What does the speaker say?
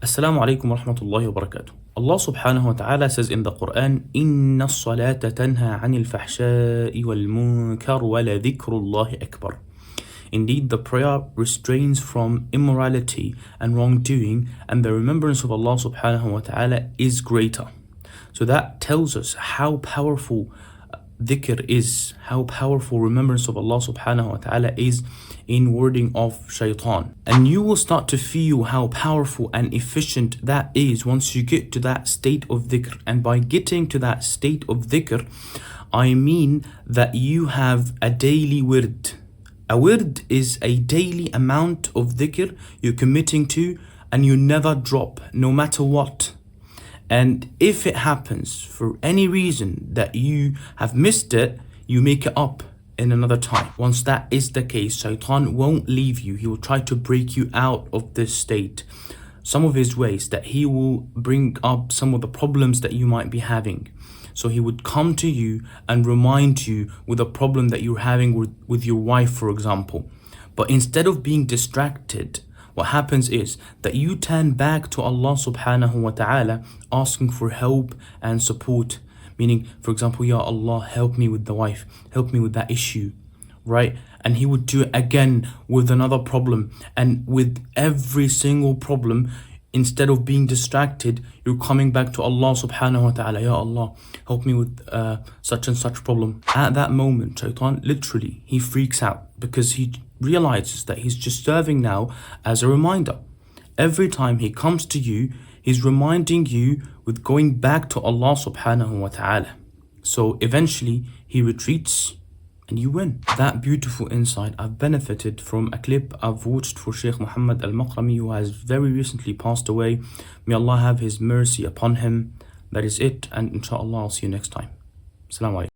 Assalamu alaikum wa rahmatullahi wa barakatuh. Allah subhanahu wa ta'ala says in the Quran, إِنَّ الصَّلَاةَ تَنْهَى عَنِ الْفَحْشَاءِ وَالْمُنكَرِ وَلَذِكْرُ اللَّهِ أَكْبَرُ. Indeed, the prayer restrains from immorality and wrongdoing, and the remembrance of Allah subhanahu wa ta'ala is greater. So that tells us how powerful dhikr is, how powerful remembrance of Allah subhanahu wa ta'ala is in warding off shaitan. And you will start to feel how powerful and efficient that is once you get to that state of dhikr. And by getting to that state of dhikr, I mean that you have a daily wird. A wird is a daily amount of dhikr you're committing to, and you never drop, no matter what. And if it happens for any reason that you have missed it, you make it up in another time. Once that is the case, shaitan won't leave you. He will try to break you out of this state. Some of his ways that he will bring up some of the problems that you might be having. So he would come to you and remind you with a problem that you're having with your wife, for example. But instead of being distracted, what happens is that you turn back to Allah subhanahu wa ta'ala asking for help and support. Meaning, for example, Ya Allah, help me with the wife, help me with that issue, right? And he would do it again with another problem. And with every single problem, instead of being distracted, you're coming back to Allah subhanahu wa ta'ala. Ya Allah, help me with such and such problem. At that moment, shaitan, literally, he freaks out because he realizes that he's just serving now as a reminder. Every time he comes to you, he's reminding you with going back to Allah subhanahu wa ta'ala. So eventually he retreats and you win. That beautiful insight, I've benefited from a clip I've watched for Shaykh Muhammad al-Maqrami, who has very recently passed away. May Allah have his mercy upon him. That is it, and inshallah I'll see you next time. Assalamu alaikum.